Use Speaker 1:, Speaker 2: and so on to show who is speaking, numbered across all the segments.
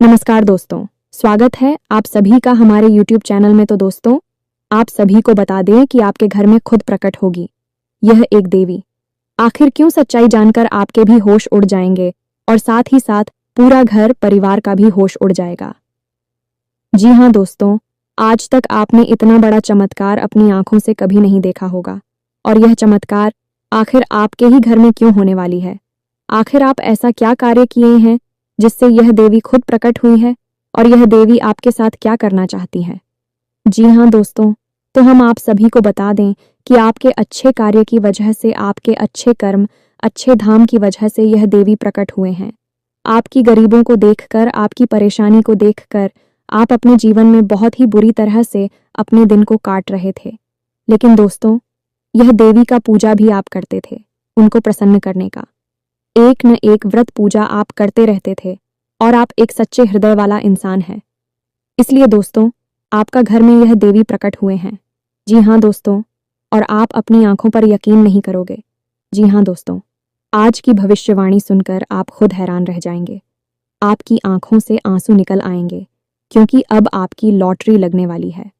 Speaker 1: नमस्कार दोस्तों, स्वागत है आप सभी का हमारे YouTube चैनल में। तो दोस्तों, आप सभी को बता दें कि आपके घर में खुद प्रकट होगी यह एक देवी। आखिर क्यों सच्चाई जानकर आपके भी होश उड़ जाएंगे और साथ ही साथ पूरा घर परिवार का भी होश उड़ जाएगा। जी हाँ दोस्तों, आज तक आपने इतना बड़ा चमत्कार अपनी आंखों से कभी नहीं देखा होगा। और यह चमत्कार आखिर आपके ही घर में क्यों होने वाली है? आखिर आप ऐसा क्या कार्य किए हैं जिससे यह देवी खुद प्रकट हुई है और यह देवी आपके साथ क्या करना चाहती है? जी हाँ दोस्तों, तो हम आप सभी को बता दें कि आपके अच्छे कार्य की वजह से, आपके अच्छे कर्म, अच्छे धाम की वजह से यह देवी प्रकट हुए हैं। आपकी गरीबों को देखकर, आपकी परेशानी को देखकर आप अपने जीवन में बहुत ही बुरी तरह से अपने दिन को काट रहे थे। लेकिन दोस्तों, यह देवी का पूजा भी आप करते थे, उनको प्रसन्न करने का एक न एक व्रत पूजा आप करते रहते थे और आप एक सच्चे हृदय वाला इंसान हैं। इसलिए दोस्तों, आपका घर में यह देवी प्रकट हुए हैं। जी हाँ दोस्तों, और आप अपनी आंखों पर यकीन नहीं करोगे। जी हाँ दोस्तों, आज की भविष्यवाणी सुनकर आप खुद हैरान रह जाएंगे। आपकी आंखों से आंसू निकल आएंगे क्योंकि अब आपकी लॉटरी लगने वाली है।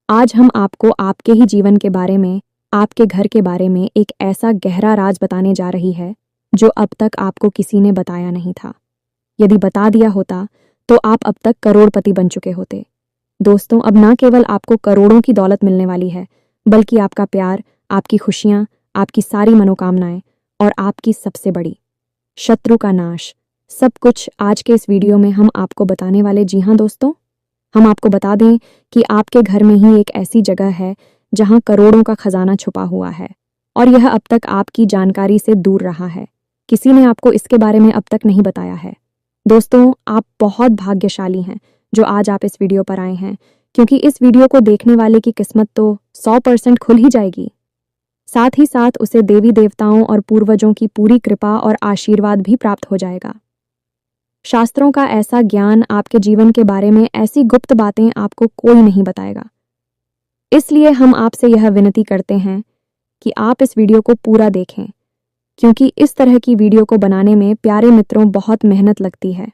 Speaker 1: आज हम आपको आपके ही जीवन के बारे में, आपके घर के बारे में एक ऐसा गहरा राज बताने जा रही है जो अब तक आपको किसी ने बताया नहीं था। यदि बता दिया होता तो आप अब तक करोड़पति बन चुके होते। दोस्तों, अब ना केवल आपको करोड़ों की दौलत मिलने वाली है, बल्कि आपका प्यार, आपकी खुशियां, आपकी सारी मनोकामनाएं और आपकी सबसे बड़ी शत्रु का नाश, सब कुछ आज के इस वीडियो में हम आपको बताने वाले। जी हाँ दोस्तों, हम आपको बता दें कि आपके घर में ही एक ऐसी जगह है जहां करोड़ों का खजाना छुपा हुआ है और यह अब तक आपकी जानकारी से दूर रहा है। किसी ने आपको इसके बारे में अब तक नहीं बताया है। दोस्तों, आप बहुत भाग्यशाली हैं जो आज आप इस वीडियो पर आए हैं, क्योंकि इस वीडियो को देखने वाले की किस्मत तो 100% खुल ही जाएगी। साथ ही साथ उसे देवी देवताओं और पूर्वजों की पूरी कृपा और आशीर्वाद भी प्राप्त हो जाएगा। शास्त्रों का ऐसा ज्ञान, आपके जीवन के बारे में ऐसी गुप्त बातें आपको कोई नहीं बताएगा। इसलिए हम आपसे यह विनती करते हैं कि आप इस वीडियो को पूरा देखें, क्योंकि इस तरह की वीडियो को बनाने में प्यारे मित्रों बहुत मेहनत लगती है।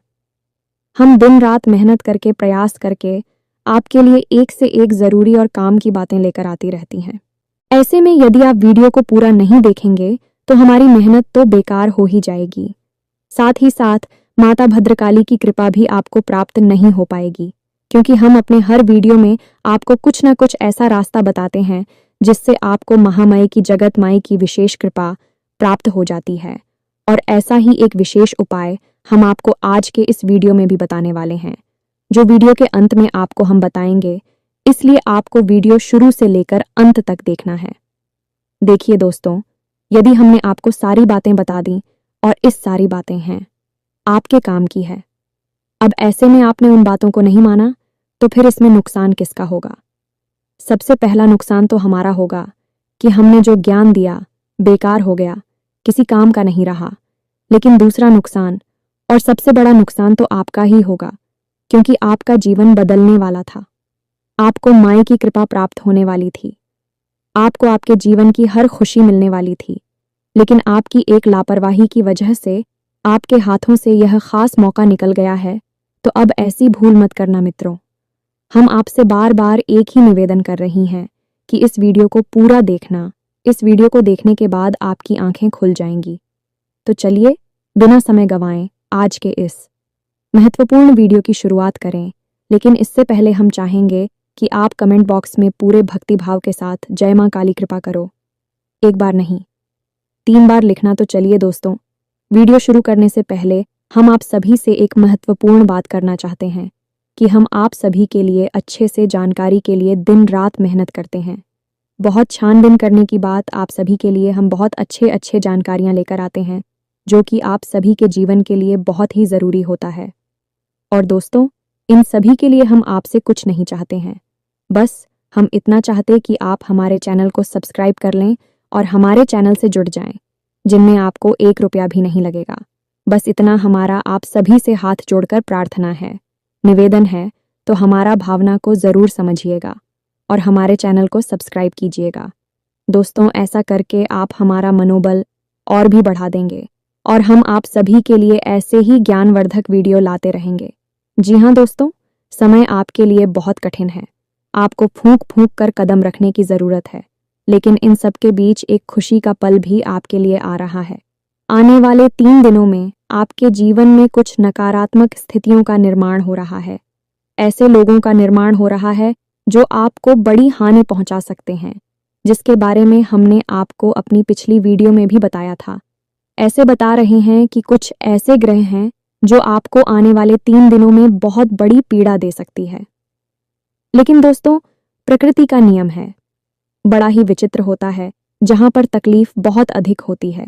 Speaker 1: हम दिन रात मेहनत करके, प्रयास करके आपके लिए एक से एक ज़रूरी और काम की बातें लेकर आती रहती हैं। ऐसे में यदि आप वीडियो को पूरा नहीं देखेंगे तो हमारी मेहनत तो बेकार हो ही जाएगी। साथ ही साथ माता भद्रकाली की कृपा भी आपको प्राप्त नहीं हो पाएगी, क्योंकि हम अपने हर वीडियो में आपको कुछ न कुछ ऐसा रास्ता बताते हैं जिससे आपको महामाई की, जगत माई की विशेष कृपा प्राप्त हो जाती है। और ऐसा ही एक विशेष उपाय हम आपको आज के इस वीडियो में भी बताने वाले हैं, जो वीडियो के अंत में आपको हम बताएंगे। इसलिए आपको वीडियो शुरू से लेकर अंत तक देखना है। देखिए दोस्तों, यदि हमने आपको सारी बातें बता दी और इस सारी बातें हैं आपके काम की है, अब ऐसे में आपने उन बातों को नहीं माना तो फिर इसमें नुकसान किसका होगा? सबसे पहला नुकसान तो हमारा होगा कि हमने जो ज्ञान दिया बेकार हो गया, किसी काम का नहीं रहा। लेकिन दूसरा नुकसान, और सबसे बड़ा नुकसान तो आपका ही होगा, क्योंकि आपका जीवन बदलने वाला था। आपको माई की कृपा प्राप्त होने वाली थी, आपको आपके जीवन की हर खुशी मिलने वाली थी। लेकिन आपकी एक लापरवाही की वजह से आपके हाथों से यह खास मौका निकल गया है। तो अब ऐसी भूल मत करना मित्रों। हम आपसे बार बार एक ही निवेदन कर रही हैं कि इस वीडियो को पूरा देखना। इस वीडियो को देखने के बाद आपकी आंखें खुल जाएंगी। तो चलिए बिना समय गंवाएं आज के इस महत्वपूर्ण वीडियो की शुरुआत करें। लेकिन इससे पहले हम चाहेंगे कि आप कमेंट बॉक्स में पूरे भक्ति भाव के साथ जय मां काली कृपा करो। एक बार नहीं, 3 बार लिखना। तो चलिए दोस्तों, वीडियो शुरू करने से पहले हम आप सभी से एक महत्वपूर्ण बात करना चाहते हैं कि हम आप सभी के लिए अच्छे से जानकारी के लिए दिन रात मेहनत करते हैं। बहुत छानबीन करने की बात, आप सभी के लिए हम बहुत अच्छे जानकारियां लेकर आते हैं, जो कि आप सभी के जीवन के लिए बहुत ही ज़रूरी होता है। और दोस्तों, इन सभी के लिए हम आपसे कुछ नहीं चाहते हैं, बस हम इतना चाहते कि आप हमारे चैनल को सब्सक्राइब कर लें और हमारे चैनल से जुड़ जाएं, जिनमें आपको 1 रुपया भी नहीं लगेगा। बस इतना हमारा आप सभी से हाथ जोड़कर प्रार्थना है, निवेदन है। तो हमारा भावना को ज़रूर समझिएगा और हमारे चैनल को सब्सक्राइब कीजिएगा। दोस्तों, ऐसा करके आप हमारा मनोबल और भी बढ़ा देंगे और हम आप सभी के लिए ऐसे ही ज्ञानवर्धक वीडियो लाते रहेंगे। जी हाँ दोस्तों, समय आपके लिए बहुत कठिन है। आपको फूंक फूंक कर कदम रखने की जरूरत है, लेकिन इन सब के बीच एक खुशी का पल भी आपके लिए आ रहा है। आने वाले 3 दिनों में आपके जीवन में कुछ नकारात्मक स्थितियों का निर्माण हो रहा है। ऐसे लोगों का निर्माण हो रहा है जो आपको बड़ी हानि पहुंचा सकते हैं, जिसके बारे में हमने आपको अपनी पिछली वीडियो में भी बताया था। ऐसे बता रहे हैं कि कुछ ऐसे ग्रह हैं जो आपको आने वाले 3 दिनों में बहुत बड़ी पीड़ा दे सकती है। लेकिन दोस्तों, प्रकृति का नियम है, बड़ा ही विचित्र होता है। जहां पर तकलीफ बहुत अधिक होती है,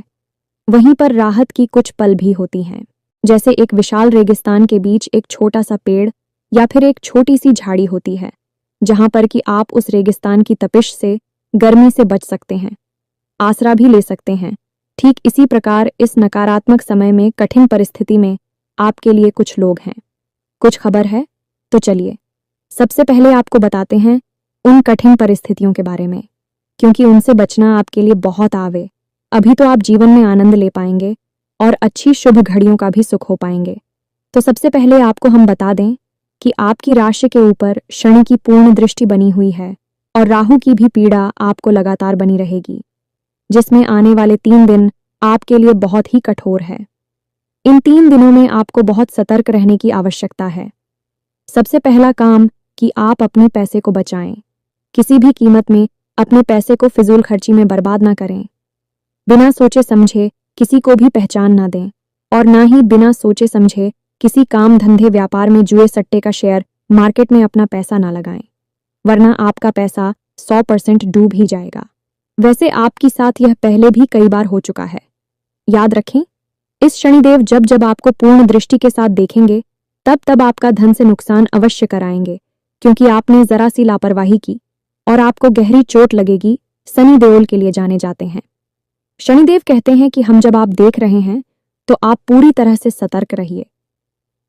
Speaker 1: वहीं पर राहत की कुछ पल भी होती हैं। जैसे एक विशाल रेगिस्तान के बीच एक छोटा सा पेड़ या फिर एक छोटी सी झाड़ी होती है, जहां पर कि आप उस रेगिस्तान की तपिश से, गर्मी से बच सकते हैं, आसरा भी ले सकते हैं। ठीक इसी प्रकार इस नकारात्मक समय में, कठिन परिस्थिति में आपके लिए कुछ लोग हैं। कुछ खबर है? तो चलिए सबसे पहले आपको बताते हैं उन कठिन परिस्थितियों के बारे में, क्योंकि उनसे बचना आपके लिए बहुत आवे। अभी तो आप जीवन में आनंद ले पाएंगे और अच्छी शुभ घड़ियों का भी सुख हो पाएंगे। तो सबसे पहले आपको हम बता दें कि आपकी राशि के ऊपर शनि की पूर्ण दृष्टि बनी हुई है और राहु की भी पीड़ा आपको लगातार बनी रहेगी, जिसमें आने वाले 3 दिन आपके लिए बहुत ही कठोर है। इन 3 दिनों में आपको बहुत सतर्क रहने की आवश्यकता है। सबसे पहला काम कि आप अपने पैसे को बचाएं। किसी भी कीमत में अपने पैसे को फिजूल खर्ची में बर्बाद ना करें। बिना सोचे समझे किसी को भी पहचान ना दें और ना ही बिना सोचे समझे किसी काम धंधे व्यापार में, जुए सट्टे का शेयर मार्केट में अपना पैसा ना लगाएं, वरना आपका पैसा 100% डूब ही जाएगा। वैसे आपके साथ यह पहले भी कई बार हो चुका है। याद रखें, इस शनिदेव जब जब आपको पूर्ण दृष्टि के साथ देखेंगे तब तब आपका धन से नुकसान अवश्य कराएंगे, क्योंकि आपने जरा सी लापरवाही की और आपको गहरी चोट लगेगी। शनि देओल के लिए जाने जाते हैं। शनिदेव कहते हैं कि हम जब आप देख रहे हैं तो आप पूरी तरह से सतर्क रहिए।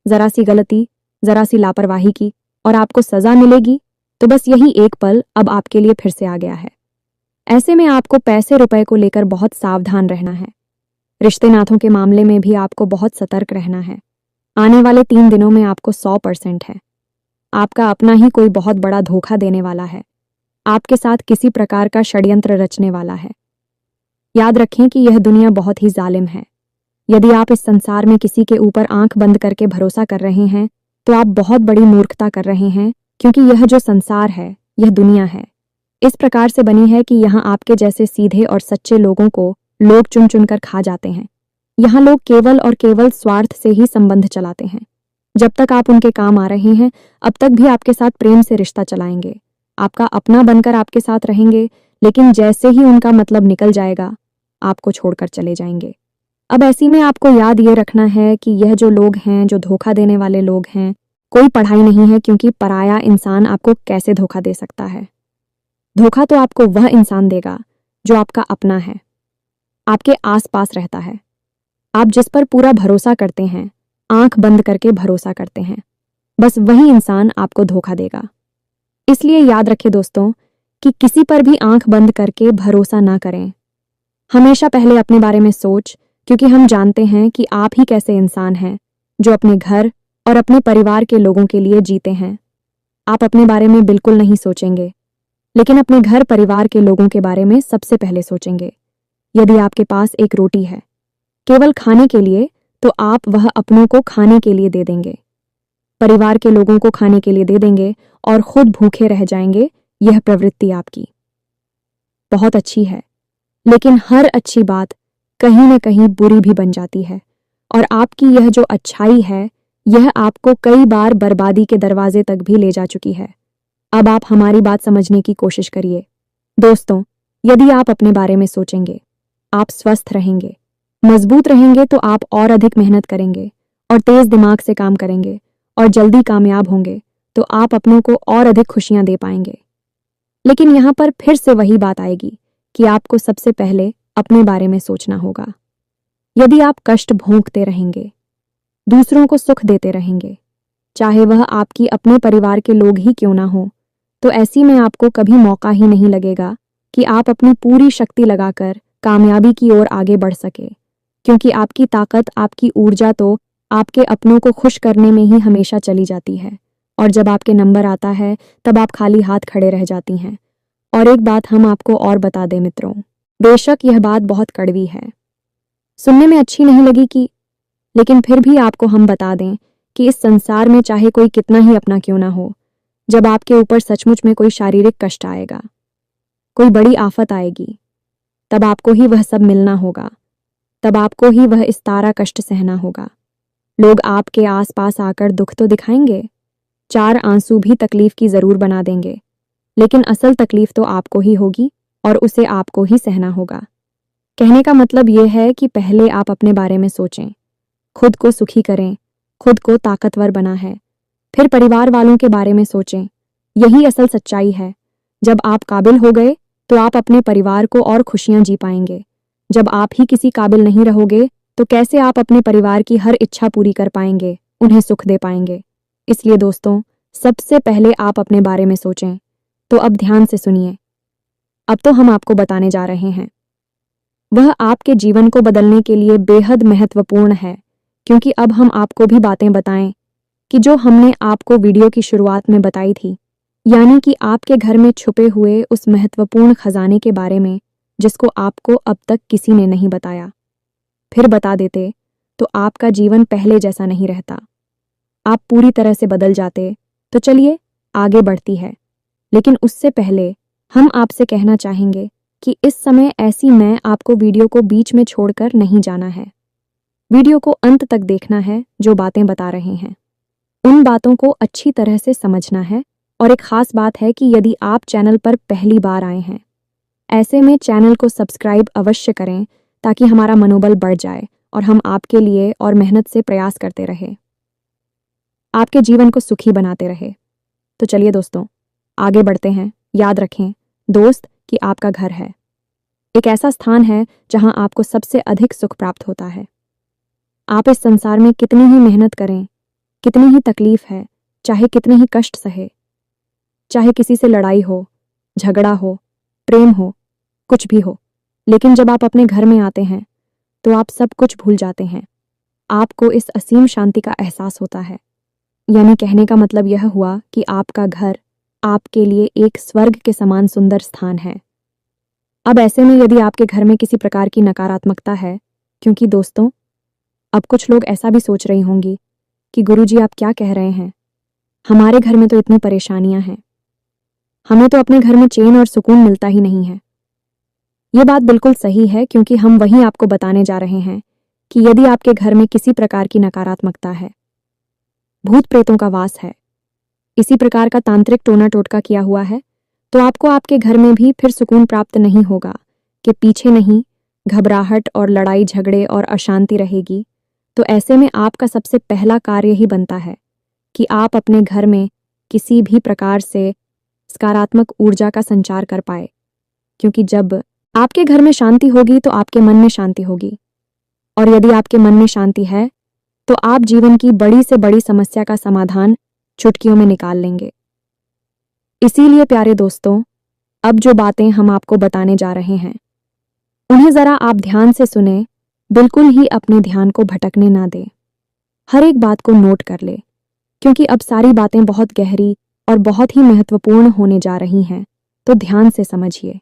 Speaker 1: जरा सी गलती, जरा सी लापरवाही की और आपको सजा मिलेगी। तो बस यही एक पल अब आपके लिए फिर से आ गया है। ऐसे में आपको पैसे रुपए को लेकर बहुत सावधान रहना है। रिश्ते नातों के मामले में भी आपको बहुत सतर्क रहना है। आने वाले 3 दिनों में आपको 100% है। आपका अपना ही कोई बहुत बड़ा धोखा देने वाला है, आपके साथ किसी प्रकार का षड्यंत्र रचने वाला है। याद रखें कि यह दुनिया बहुत ही जालिम है। यदि आप इस संसार में किसी के ऊपर आंख बंद करके भरोसा कर रहे हैं तो आप बहुत बड़ी मूर्खता कर रहे हैं, क्योंकि यह जो संसार है, यह दुनिया है, इस प्रकार से बनी है कि यहाँ आपके जैसे सीधे और सच्चे लोगों को लोग चुन चुन कर खा जाते हैं। यहाँ लोग केवल और केवल स्वार्थ से ही संबंध चलाते हैं। जब तक आप उनके काम आ रहे हैं, अब तक भी आपके साथ प्रेम से रिश्ता चलाएंगे, आपका अपना बनकर आपके साथ रहेंगे, लेकिन जैसे ही उनका मतलब निकल जाएगा, आपको छोड़कर चले जाएंगे। अब ऐसी में आपको याद ये रखना है कि यह जो लोग हैं, जो धोखा देने वाले लोग हैं, कोई पढ़ाई नहीं है, क्योंकि पराया इंसान आपको कैसे धोखा दे सकता है। धोखा तो आपको वह इंसान देगा जो आपका अपना है, आपके आसपास रहता है, आप जिस पर पूरा भरोसा करते हैं, आंख बंद करके भरोसा करते हैं, बस वही इंसान आपको धोखा देगा। इसलिए याद रखें दोस्तों कि किसी पर भी आंख बंद करके भरोसा ना करें। हमेशा पहले अपने बारे में सोच, क्योंकि हम जानते हैं कि आप ही कैसे इंसान हैं जो अपने घर और अपने परिवार के लोगों के लिए जीते हैं। आप अपने बारे में बिल्कुल नहीं सोचेंगे, लेकिन अपने घर परिवार के लोगों के बारे में सबसे पहले सोचेंगे। यदि आपके पास एक रोटी है केवल खाने के लिए, तो आप वह अपनों को खाने के लिए दे देंगे, परिवार के लोगों को खाने के लिए दे देंगे और खुद भूखे रह जाएंगे। यह प्रवृत्ति आपकी बहुत अच्छी है, लेकिन हर अच्छी बात कहीं न कहीं बुरी भी बन जाती है, और आपकी यह जो अच्छाई है, यह आपको कई बार बर्बादी के दरवाजे तक भी ले जा चुकी है। अब आप हमारी बात समझने की कोशिश करिए। दोस्तों, यदि आप अपने बारे में सोचेंगे, आप स्वस्थ रहेंगे, मजबूत रहेंगे, तो आप और अधिक मेहनत करेंगे और तेज दिमाग से काम करेंगे और जल्दी कामयाब होंगे, तो आप अपनों को और अधिक खुशियां दे पाएंगे। लेकिन यहाँ पर फिर से वही बात आएगी कि आपको सबसे पहले अपने बारे में सोचना होगा। यदि आप कष्ट भोंकते रहेंगे, दूसरों को सुख देते रहेंगे, चाहे वह आपकी अपने परिवार के लोग ही क्यों ना हो, तो ऐसी में आपको कभी मौका ही नहीं लगेगा कि आप अपनी पूरी शक्ति लगाकर कामयाबी की ओर आगे बढ़ सके, क्योंकि आपकी ताकत, आपकी ऊर्जा तो आपके अपनों को खुश करने में ही हमेशा चली जाती है, और जब आपके नंबर आता है तब आप खाली हाथ खड़े रह जाती हैं। और एक बात हम आपको और बता दें मित्रों, बेशक यह बात बहुत कड़वी है, सुनने में अच्छी नहीं लगी कि, लेकिन फिर भी आपको हम बता दें कि इस संसार में चाहे कोई कितना ही अपना क्यों ना हो, जब आपके ऊपर सचमुच में कोई शारीरिक कष्ट आएगा, कोई बड़ी आफत आएगी, तब आपको ही वह सब मिलना होगा, तब आपको ही वह इस तारा कष्ट सहना होगा। लोग आपके आसपास आकर दुख तो दिखाएंगे, 4 आंसू भी तकलीफ की जरूर बना देंगे, लेकिन असल तकलीफ तो आपको ही होगी और उसे आपको ही सहना होगा। कहने का मतलब यह है कि पहले आप अपने बारे में सोचें, खुद को सुखी करें, खुद को ताकतवर बना है, फिर परिवार वालों के बारे में सोचें। यही असल सच्चाई है। जब आप काबिल हो गए तो आप अपने परिवार को और खुशियां जी पाएंगे। जब आप ही किसी काबिल नहीं रहोगे तो कैसे आप अपने परिवार की हर इच्छा पूरी कर पाएंगे, उन्हें सुख दे पाएंगे। इसलिए दोस्तों, सबसे पहले आप अपने बारे में सोचें। तो अब ध्यान से सुनिए, अब तो हम आपको बताने जा रहे हैं। वह आपके जीवन को बदलने के लिए बेहद महत्वपूर्ण है, क्योंकि अब हम आपको भी बातें बताएं कि जो हमने आपको वीडियो की शुरुआत में बताई थी, यानी कि आपके घर में छुपे हुए उस महत्वपूर्ण खजाने के बारे में जिसको आपको अब तक किसी ने नहीं बताया। फिर बता देते तो आपका जीवन पहले जैसा नहीं रहता, आप पूरी तरह से बदल जाते। तो चलिए आगे बढ़ती है, लेकिन उससे पहले हम आपसे कहना चाहेंगे कि इस समय ऐसी मैं आपको वीडियो को बीच में छोड़कर नहीं जाना है। वीडियो को अंत तक देखना है। जो बातें बता रहे हैं उन बातों को अच्छी तरह से समझना है। और एक खास बात है कि यदि आप चैनल पर पहली बार आए हैं, ऐसे में चैनल को सब्सक्राइब अवश्य करें ताकि हमारा मनोबल बढ़ जाए और हम आपके लिए और मेहनत से प्रयास करते रहे, आपके जीवन को सुखी बनाते रहे। तो चलिए दोस्तों आगे बढ़ते हैं। याद रखें दोस्त कि आपका घर है एक ऐसा स्थान है जहां आपको सबसे अधिक सुख प्राप्त होता है। आप इस संसार में कितनी ही मेहनत करें, कितनी ही तकलीफ है, चाहे कितने ही कष्ट सहे, चाहे किसी से लड़ाई हो, झगड़ा हो, प्रेम हो, कुछ भी हो, लेकिन जब आप अपने घर में आते हैं तो आप सब कुछ भूल जाते हैं। आपको इस असीम शांति का एहसास होता है। यानी कहने का मतलब यह हुआ कि आपका घर आपके लिए एक स्वर्ग के समान सुंदर स्थान है। अब ऐसे में यदि आपके घर में किसी प्रकार की नकारात्मकता है, क्योंकि दोस्तों अब कुछ लोग ऐसा भी सोच रही होंगी कि गुरुजी आप क्या कह रहे हैं, हमारे घर में तो इतनी परेशानियां हैं, हमें तो अपने घर में चैन और सुकून मिलता ही नहीं है। ये बात बिल्कुल सही है, क्योंकि हम वही आपको बताने जा रहे हैं कि यदि आपके घर में किसी प्रकार की नकारात्मकता है, भूत प्रेतों का वास है, इसी प्रकार का तांत्रिक टोना टोटका किया हुआ है, तो आपको आपके घर में भी फिर सुकून प्राप्त नहीं होगा कि पीछे नहीं घबराहट और लड़ाई झगड़े और अशांति रहेगी। तो ऐसे में आपका सबसे पहला कार्य ही बनता है कि आप अपने घर में किसी भी प्रकार से सकारात्मक ऊर्जा का संचार कर पाए, क्योंकि जब आपके घर में शांति होगी तो आपके मन में शांति होगी, और यदि आपके मन में शांति है तो आप जीवन की बड़ी से बड़ी समस्या का समाधान चुटकियों में निकाल लेंगे। इसीलिए प्यारे दोस्तों, अब जो बातें हम आपको बताने जा रहे हैं उन्हें जरा आप ध्यान से सुने, बिल्कुल ही अपने ध्यान को भटकने ना दें। हर एक बात को नोट कर ले, क्योंकि अब सारी बातें बहुत गहरी और बहुत ही महत्वपूर्ण होने जा रही हैं। तो ध्यान से समझिए।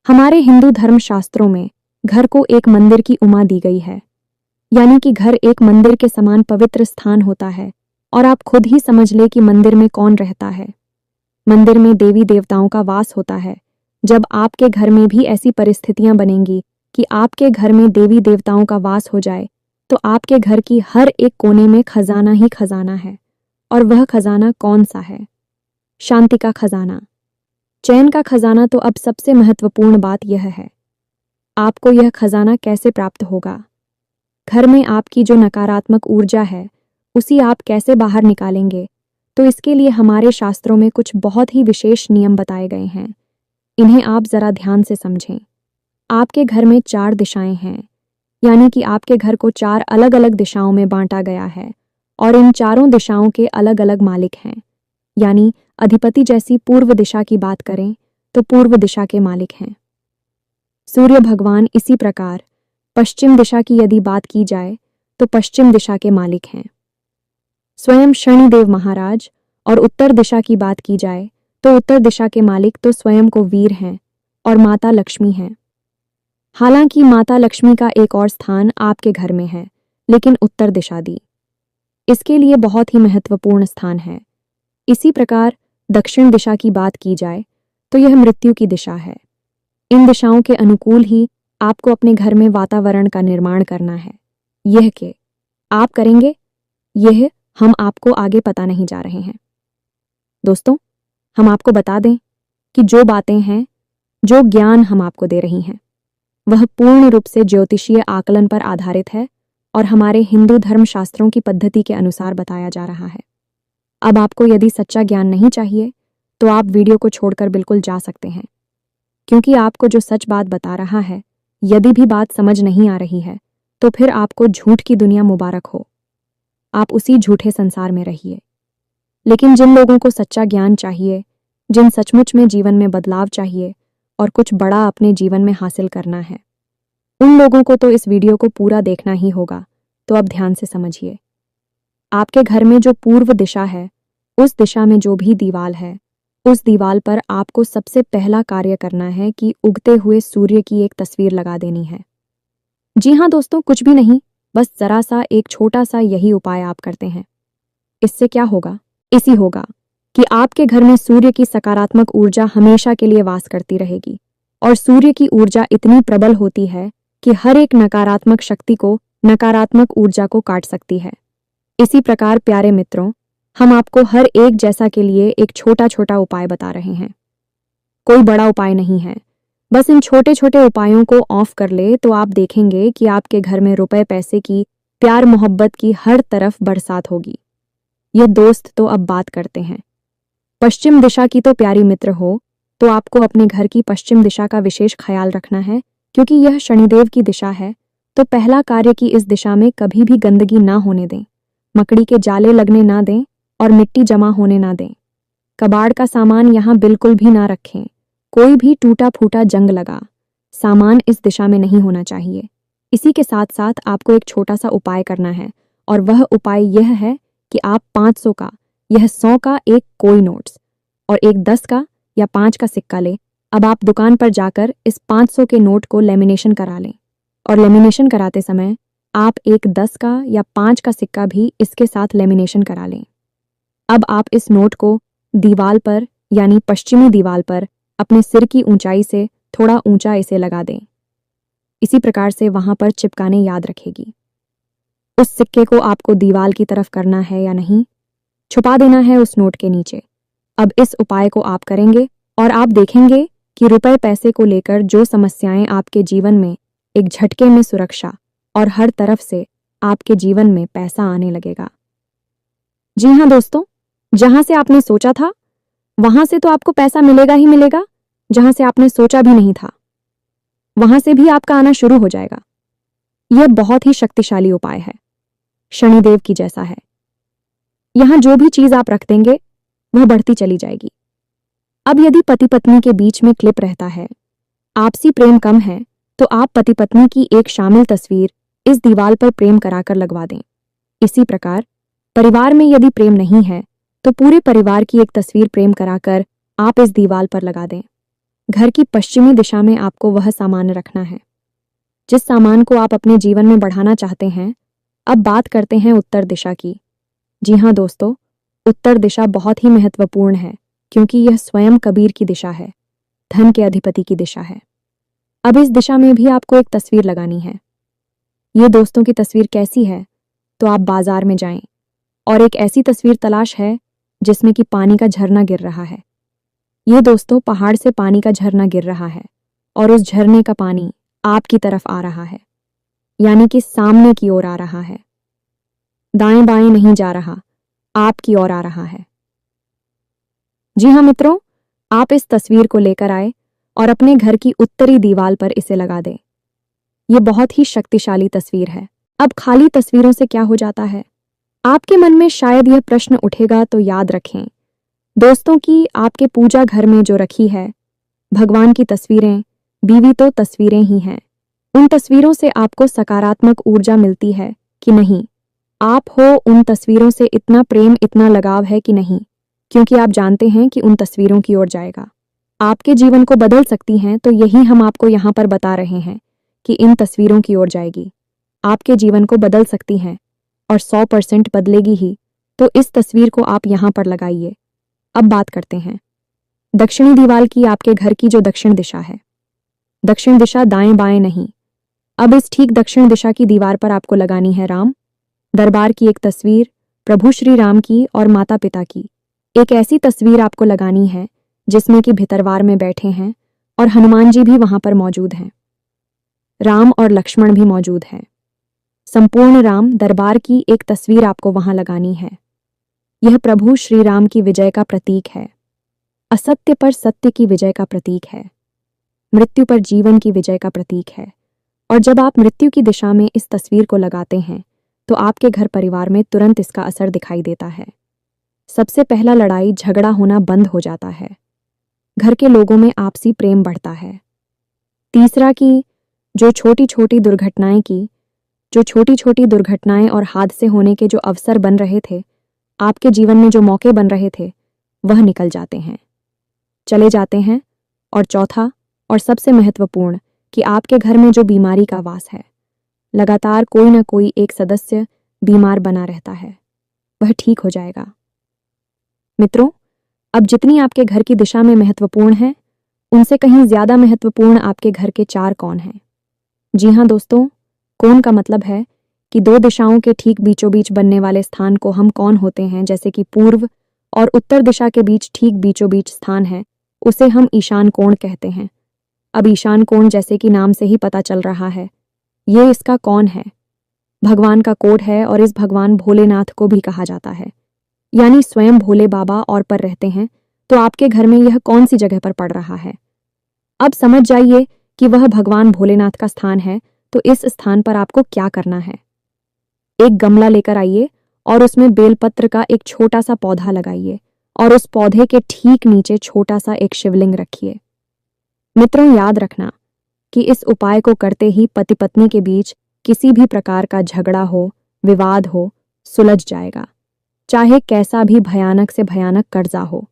Speaker 1: हमारे हिंदू धर्म शास्त्रों में घर को एक मंदिर की उपमा दी गई है, यानी कि घर एक मंदिर के समान पवित्र स्थान होता है। और आप खुद ही समझ ले कि मंदिर में कौन रहता है। मंदिर में देवी देवताओं का वास होता है। जब आपके घर में भी ऐसी परिस्थितियां बनेंगी कि आपके घर में देवी देवताओं का वास हो जाए, तो आपके घर की हर एक कोने में खजाना ही खजाना है। और वह खजाना कौन सा है? शांति का खजाना, चैन का खजाना। तो अब सबसे महत्वपूर्ण बात यह है, आपको यह खजाना कैसे प्राप्त होगा? घर में आपकी जो नकारात्मक ऊर्जा है उसी आप कैसे बाहर निकालेंगे? तो इसके लिए हमारे शास्त्रों में कुछ बहुत ही विशेष नियम बताए गए हैं। इन्हें आप जरा ध्यान से समझें। आपके घर में 4 दिशाएं हैं, यानी कि आपके घर को 4 अलग अलग दिशाओं में बांटा गया है, और इन चारों दिशाओं के अलग अलग मालिक हैं। यानी अधिपति जैसी पूर्व दिशा की बात करें तो पूर्व दिशा के मालिक हैं सूर्य भगवान। इसी प्रकार पश्चिम दिशा की यदि बात की जाए तो पश्चिम दिशा के मालिक हैं स्वयं शनिदेव महाराज, और उत्तर दिशा की बात की जाए तो उत्तर दिशा के मालिक तो स्वयं को वीर हैं और माता लक्ष्मी हैं। हालांकि माता लक्ष्मी का एक और स्थान आपके घर में है, लेकिन उत्तर दिशा दी इसके लिए बहुत ही महत्वपूर्ण स्थान है। इसी प्रकार दक्षिण दिशा की बात की जाए तो यह मृत्यु की दिशा है। इन दिशाओं के अनुकूल ही आपको अपने घर में वातावरण का निर्माण करना है। यह के आप करेंगे, यह हम आपको आगे पता नहीं जा रहे हैं। दोस्तों, हम आपको बता दें कि जो बातें हैं, जो ज्ञान हम आपको दे रही हैं, वह पूर्ण रूप से ज्योतिषीय आकलन पर आधारित है और हमारे हिंदू धर्मशास्त्रों की पद्धति के अनुसार बताया जा रहा है। अब आपको यदि सच्चा ज्ञान नहीं चाहिए तो आप वीडियो को छोड़कर बिल्कुल जा सकते हैं, क्योंकि आपको जो सच बात बता रहा है, यदि भी बात समझ नहीं आ रही है तो फिर आपको झूठ की दुनिया मुबारक हो। आप उसी झूठे संसार में रहिए। लेकिन जिन लोगों को सच्चा ज्ञान चाहिए, जिन सचमुच में जीवन में बदलाव चाहिए और कुछ बड़ा अपने जीवन में हासिल करना है, उन लोगों को तो इस वीडियो को पूरा देखना ही होगा। तो अब ध्यान से समझिए। आपके घर में जो पूर्व दिशा है, उस दिशा में जो भी दीवाल है, उस दीवाल पर आपको सबसे पहला कार्य करना है कि उगते हुए सूर्य की एक तस्वीर लगा देनी है। जी हाँ दोस्तों, कुछ भी नहीं, बस जरा सा एक छोटा सा यही उपाय आप करते हैं। इससे क्या होगा? इसी होगा कि आपके घर में सूर्य की सकारात्मक ऊर्जा हमेशा के लिए वास करती रहेगी, और सूर्य की ऊर्जा इतनी प्रबल होती है कि हर एक नकारात्मक शक्ति को, नकारात्मक ऊर्जा को काट सकती है। इसी प्रकार प्यारे मित्रों, हम आपको हर एक जैसा के लिए एक छोटा छोटा उपाय बता रहे हैं। कोई बड़ा उपाय नहीं है, बस इन छोटे छोटे उपायों को ऑफ कर ले तो आप देखेंगे कि आपके घर में रुपए पैसे की, प्यार मोहब्बत की हर तरफ बरसात होगी। ये दोस्त तो अब बात करते हैं पश्चिम दिशा की। तो प्यारी मित्र हो, तो आपको अपने घर की पश्चिम दिशा का विशेष ख्याल रखना है, क्योंकि यह शनिदेव की दिशा है। तो पहला कार्य कि इस दिशा में कभी भी गंदगी ना होने दें, मकड़ी के जाले लगने ना दें और मिट्टी जमा होने ना दें। कबाड़ का सामान यहाँ बिल्कुल भी ना रखें। कोई भी टूटा फूटा जंग लगा सामान इस दिशा में नहीं होना चाहिए। इसी के साथ साथ आपको एक छोटा सा उपाय करना है, और वह उपाय यह है कि आप 500 का, यह 100 का एक कोई नोट्स और एक 10 का या 5 का सिक्का ले। अब आप दुकान पर जाकर इस 500 के नोट को लेमिनेशन करा लें, और लेमिनेशन कराते समय आप एक 10 का या 5 का सिक्का भी इसके साथ लेमिनेशन करा लें। अब आप इस नोट को दीवाल पर, यानी पश्चिमी दीवाल पर, अपने सिर की ऊंचाई से थोड़ा ऊंचा इसे लगा दें। इसी प्रकार से वहां पर चिपकाने याद रखेगी। उस सिक्के को आपको दीवाल की तरफ करना है या नहीं, छुपा देना है उस नोट के नीचे। अब इस उपाय को आप करेंगे और आप देखेंगे कि रुपए पैसे को लेकर जो समस्याएं आपके जीवन में, एक झटके में सुरक्षा और हर तरफ से आपके जीवन में पैसा आने लगेगा। जी हाँ दोस्तों, जहां से आपने सोचा था वहां से तो आपको पैसा मिलेगा ही मिलेगा। जहां से आपने सोचा भी नहीं था वहां से भी आपका आना शुरू हो जाएगा। यह बहुत ही शक्तिशाली उपाय है, शनिदेव की जैसा है। यहां जो भी चीज आप रख देंगे वह बढ़ती चली जाएगी। अब यदि पति पत्नी के बीच में क्लिप रहता है, आपसी प्रेम कम है, तो आप पति पत्नी की एक शामिल तस्वीर इस दीवार पर प्रेम कराकर लगवा दें। इसी प्रकार परिवार में यदि प्रेम नहीं है तो पूरे परिवार की एक तस्वीर प्रेम कराकर आप इस दीवार पर लगा दें। घर की पश्चिमी दिशा में आपको वह सामान रखना है जिस सामान को आप अपने जीवन में बढ़ाना चाहते हैं। अब बात करते हैं उत्तर दिशा की। जी हाँ दोस्तों, उत्तर दिशा बहुत ही महत्वपूर्ण है, क्योंकि यह स्वयं कबीर की दिशा है, धन के अधिपति की दिशा है। अब इस दिशा में भी आपको एक तस्वीर लगानी है। ये दोस्तों की तस्वीर कैसी है? तो आप बाजार में जाएं और एक ऐसी तस्वीर तलाश है जिसमें कि पानी का झरना गिर रहा है। ये दोस्तों पहाड़ से पानी का झरना गिर रहा है और उस झरने का पानी आपकी तरफ आ रहा है, यानी कि सामने की ओर आ रहा है, दाएं बाएं नहीं जा रहा, आपकी ओर आ रहा है। जी हाँ मित्रों, आप इस तस्वीर को लेकर आए और अपने घर की उत्तरी दीवार पर इसे लगा दें। ये बहुत ही शक्तिशाली तस्वीर है। अब खाली तस्वीरों से क्या हो जाता है? आपके मन में शायद यह प्रश्न उठेगा, तो याद रखें दोस्तों कि आपके पूजा घर में जो रखी है भगवान की तस्वीरें, बीवी तो तस्वीरें ही हैं। उन तस्वीरों से आपको सकारात्मक ऊर्जा मिलती है कि नहीं, आप हो उन तस्वीरों से इतना प्रेम, इतना लगाव है कि नहीं, क्योंकि आप जानते हैं कि उन तस्वीरों की ओर जाएगा, आपके जीवन को बदल सकती हैं। तो यही हम आपको यहाँ पर बता रहे हैं कि इन तस्वीरों की ओर जाएगी, आपके जीवन को बदल सकती हैं और 100% बदलेगी ही। तो इस तस्वीर को आप यहाँ पर लगाइए। अब बात करते हैं दक्षिणी दीवार की, आपके घर की जो दक्षिण दिशा है, दक्षिण दिशा दाएं बाएं नहीं। अब इस ठीक दक्षिण दिशा की दीवार पर आपको लगानी है राम दरबार की एक तस्वीर, प्रभु श्री राम की और माता पिता की एक ऐसी तस्वीर आपको लगानी है जिसमें कि भितरवार में बैठे हैं और हनुमान जी भी वहां पर मौजूद हैं, राम और लक्ष्मण भी मौजूद हैं। संपूर्ण राम दरबार की एक तस्वीर आपको वहां लगानी है। यह प्रभु श्री राम की विजय का प्रतीक है, असत्य पर सत्य की विजय का प्रतीक है, मृत्यु पर जीवन की विजय का प्रतीक है। और जब आप मृत्यु की दिशा में इस तस्वीर को लगाते हैं तो आपके घर परिवार में तुरंत इसका असर दिखाई देता है। सबसे पहला, लड़ाई झगड़ा होना बंद हो जाता है, घर के लोगों में आपसी प्रेम बढ़ता है। तीसरा कि जो छोटी छोटी दुर्घटनाएं और हादसे होने के जो अवसर बन रहे थे, आपके जीवन में जो मौके बन रहे थे, वह निकल जाते हैं, चले जाते हैं। और चौथा और सबसे महत्वपूर्ण कि आपके घर में जो बीमारी का वास है, लगातार कोई ना कोई एक सदस्य बीमार बना रहता है, वह ठीक हो जाएगा। मित्रों, अब जितनी आपके घर की दिशा में महत्वपूर्ण है, उनसे कहीं ज्यादा महत्वपूर्ण आपके घर के 4 कोण हैं। जी हाँ दोस्तों, कोण का मतलब है कि 2 दिशाओं के ठीक बीचों बीच बनने वाले स्थान को हम कोण होते हैं। जैसे कि पूर्व और उत्तर दिशा के बीच ठीक बीचों बीच स्थान है, उसे हम ईशान कोण कहते हैं। अब ईशान कोण जैसे कि नाम से ही पता चल रहा है, ये इसका कोण है, भगवान का कोड है और इस भगवान भोलेनाथ को भी कहा जाता है, यानी स्वयं भोले बाबा और पर रहते हैं। तो आपके घर में यह कौन सी जगह पर पड़ रहा है? अब समझ जाइए कि वह भगवान भोलेनाथ का स्थान है। तो इस स्थान पर आपको क्या करना है? एक गमला लेकर आइए और उसमें बेलपत्र का एक छोटा सा पौधा लगाइए और उस पौधे के ठीक नीचे छोटा सा एक शिवलिंग रखिए। मित्रों, याद रखना कि इस उपाय को करते ही पति पत्नी के बीच किसी भी प्रकार का झगड़ा हो, विवाद हो, सुलझ जाएगा, चाहे कैसा भी भयानक से भयानक कर्जा हो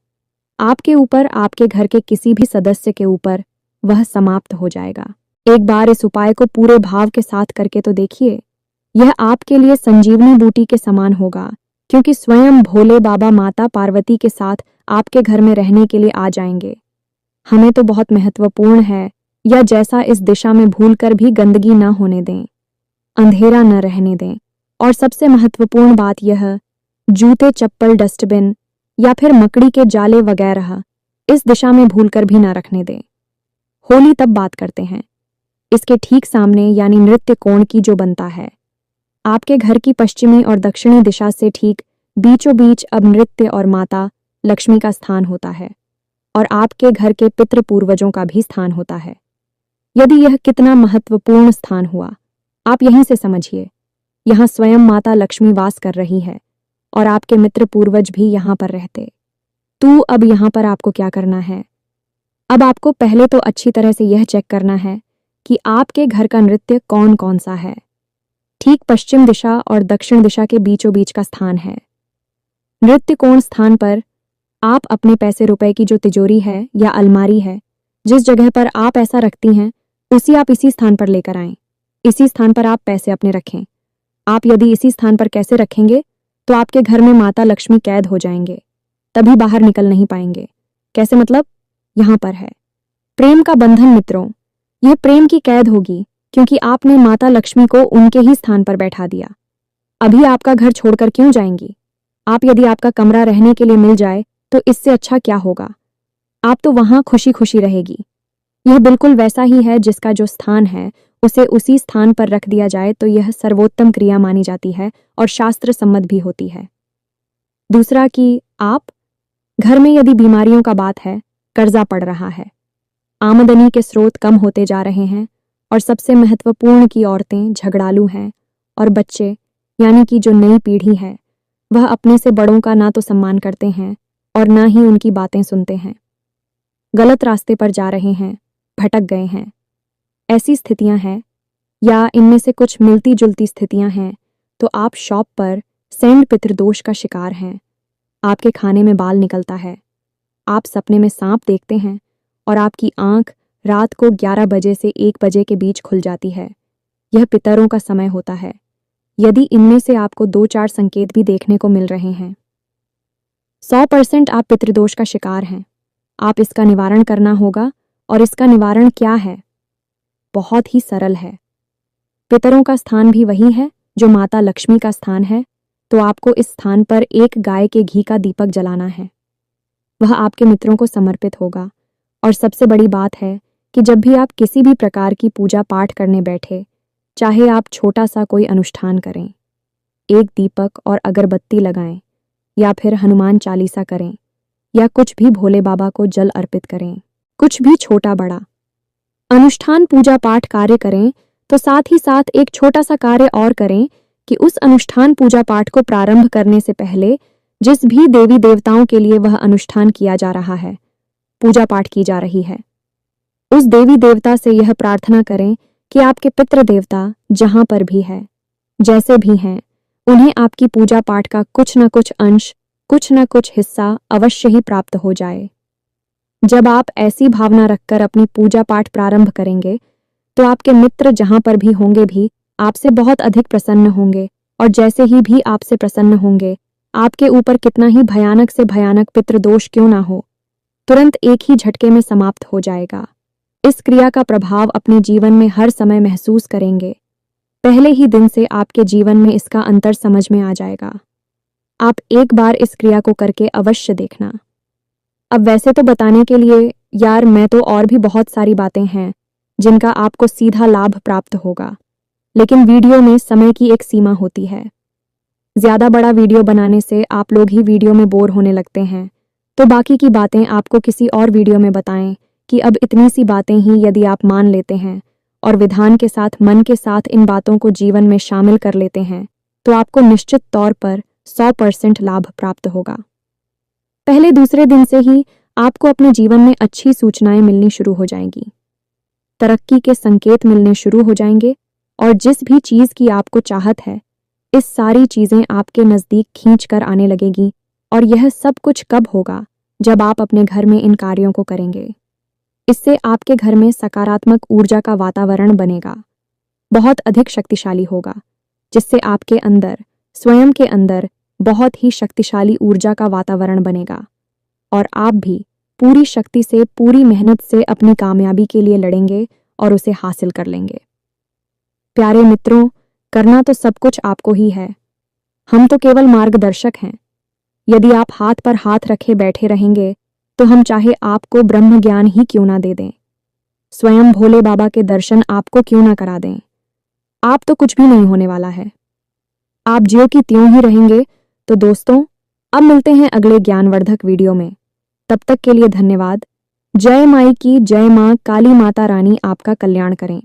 Speaker 1: आपके ऊपर, आपके घर के किसी भी सदस्य के ऊपर, वह समाप्त हो जाएगा। एक बार इस उपाय को पूरे भाव के साथ करके तो देखिए, यह आपके लिए संजीवनी बूटी के समान होगा, क्योंकि स्वयं भोले बाबा माता पार्वती के साथ आपके घर में रहने के लिए आ जाएंगे। हमें तो बहुत महत्वपूर्ण है, या जैसा इस दिशा में भूलकर भी गंदगी न होने दें, अंधेरा न रहने दें। और सबसे महत्वपूर्ण बात यह, जूते, चप्पल, डस्टबिन या फिर मकड़ी के जाले वगैरह इस दिशा में भूलकर भी ना रखने दें। होली तब बात करते हैं, इसके ठीक सामने यानी नृत्य कोण की जो बनता है, आपके घर की पश्चिमी और दक्षिणी दिशा से ठीक बीचों बीच अब नृत्य और माता लक्ष्मी का स्थान होता है और आपके घर के पितृ पूर्वजों का भी स्थान होता है। यदि यह कितना महत्वपूर्ण स्थान हुआ, आप यहीं से समझिए। यहाँ स्वयं माता लक्ष्मी वास कर रही है और आपके मित्र पूर्वज भी यहाँ पर रहते। तो अब यहाँ पर आपको क्या करना है? अब आपको पहले तो अच्छी तरह से यह चेक करना है कि आपके घर का नृत्य कौन कौन सा है। ठीक पश्चिम दिशा और दक्षिण दिशा के बीचों बीच का स्थान है। नृत्य कोण स्थान पर आप अपने पैसे रुपए की जो तिजोरी है या अलमारी है, जिस जगह पर आप ऐसा रखती हैं, उसी आप इसी स्थान पर लेकर आएं। इसी स्थान पर आप पैसे अपने रखें। आप यदि इसी स्थान पर कैसे रखेंगे तो आपके घर में माता लक्ष्मी कैद हो जाएंगे, तभी बाहर निकल नहीं पाएंगे। कैसे मतलब? यहाँ पर है प्रेम का बंधन। मित्रों, यह प्रेम की कैद होगी, क्योंकि आपने माता लक्ष्मी को उनके ही स्थान पर बैठा दिया। अभी आपका घर छोड़कर क्यों जाएंगी? आप यदि आपका कमरा रहने के लिए मिल जाए तो इससे अच्छा क्या होगा? आप तो वहां खुशी खुशी रहेगी। यह बिल्कुल वैसा ही है, जिसका जो स्थान है उसे उसी स्थान पर रख दिया जाए तो यह सर्वोत्तम क्रिया मानी जाती है और शास्त्र सम्मत भी होती है। दूसरा कि आप घर में यदि बीमारियों का बात है, कर्जा पड़ रहा है, आमदनी के स्रोत कम होते जा रहे हैं और सबसे महत्वपूर्ण की औरतें झगड़ालू हैं और बच्चे यानी कि जो नई पीढ़ी है वह अपने से बड़ों का ना तो सम्मान करते हैं और ना ही उनकी बातें सुनते हैं, गलत रास्ते पर जा रहे हैं, भटक गए हैं। ऐसी स्थितियां हैं या इनमें से कुछ मिलती जुलती स्थितियां हैं तो आप शॉप पर सेंड पितृदोष का शिकार हैं। आपके खाने में बाल निकलता है, आप सपने में सांप देखते हैं और आपकी आंख रात को 11 बजे से 1 बजे के बीच खुल जाती है। यह पितरों का समय होता है। यदि इनमें से आपको 2-4 संकेत भी देखने को मिल रहे हैं, 100% आप पितृदोष का शिकार हैं। आप इसका निवारण करना होगा। और इसका निवारण क्या है? बहुत ही सरल है। पितरों का स्थान भी वही है जो माता लक्ष्मी का स्थान है, तो आपको इस स्थान पर एक गाय के घी का दीपक जलाना है। वह आपके मित्रों को समर्पित होगा। और सबसे बड़ी बात है कि जब भी आप किसी भी प्रकार की पूजा पाठ करने बैठे, चाहे आप छोटा सा कोई अनुष्ठान करें, एक दीपक और अगरबत्ती लगाएं, या फिर हनुमान चालीसा करें, या कुछ भी भोले बाबा को जल अर्पित करें, कुछ भी छोटा बड़ा अनुष्ठान पूजा पाठ कार्य करें, तो साथ ही साथ एक छोटा सा कार्य और करें कि उस अनुष्ठान पूजा पाठ को प्रारंभ करने से पहले जिस भी देवी देवताओं के लिए वह अनुष्ठान किया जा रहा है, पूजा पाठ की जा रही है, उस देवी देवता से यह प्रार्थना करें कि आपके पितृ देवता जहां पर भी है, जैसे भी हैं, उन्हें आपकी पूजा पाठ का कुछ न कुछ अंश, कुछ न कुछ हिस्सा अवश्य ही प्राप्त हो जाए। जब आप ऐसी भावना रखकर अपनी पूजा पाठ प्रारंभ करेंगे, तो आपके मित्र जहां पर भी होंगे भी आपसे बहुत अधिक प्रसन्न होंगे, और जैसे ही भी आपसे प्रसन्न होंगे, आपके ऊपर कितना ही भयानक से भयानक पितृदोष क्यों ना हो, तुरंत एक ही झटके में समाप्त हो जाएगा। इस क्रिया का प्रभाव अपने जीवन में हर समय महसूस करेंगे। पहले ही दिन से आपके जीवन में इसका अंतर समझ में आ जाएगा। आप एक बार इस क्रिया को करके अवश्य देखना। अब वैसे तो बताने के लिए यार मैं तो और भी बहुत सारी बातें हैं जिनका आपको सीधा लाभ प्राप्त होगा, लेकिन वीडियो में समय की एक सीमा होती है। ज़्यादा बड़ा वीडियो बनाने से आप लोग ही वीडियो में बोर होने लगते हैं, तो बाकी की बातें आपको किसी और वीडियो में बताएं कि अब इतनी सी बातें ही यदि आप मान लेते हैं और विधान के साथ मन के साथ इन बातों को जीवन में शामिल कर लेते हैं, तो आपको निश्चित तौर पर 100% लाभ प्राप्त होगा। पहले दूसरे दिन से ही आपको अपने जीवन में अच्छी सूचनाएं मिलनी शुरू हो जाएंगी, तरक्की के संकेत मिलने शुरू हो जाएंगे, और जिस भी चीज़ की आपको चाहत है, इस सारी चीज़ें आपके नज़दीक खींच कर आने लगेगी। और यह सब कुछ कब होगा? जब आप अपने घर में इन कार्यों को करेंगे। इससे आपके घर में सकारात्मक ऊर्जा का वातावरण बनेगा, बहुत अधिक शक्तिशाली होगा, जिससे आपके अंदर, स्वयं के अंदर बहुत ही शक्तिशाली ऊर्जा का वातावरण बनेगा, और आप भी पूरी शक्ति से, पूरी मेहनत से अपनी कामयाबी के लिए लड़ेंगे और उसे हासिल कर लेंगे। प्यारे मित्रों, करना तो सब कुछ आपको ही है, हम तो केवल मार्गदर्शक हैं। यदि आप हाथ पर हाथ रखे बैठे रहेंगे, तो हम चाहे आपको ब्रह्म ज्ञान ही क्यों ना दे दें, स्वयं भोले बाबा के दर्शन आपको क्यों ना करा दें, आप तो कुछ भी नहीं होने वाला है। आप ज्यों की त्यों ही रहेंगे। तो दोस्तों, अब मिलते हैं अगले ज्ञानवर्धक वीडियो में। तब तक के लिए धन्यवाद। जय माई की जय, माँ काली माता रानी आपका कल्याण करें।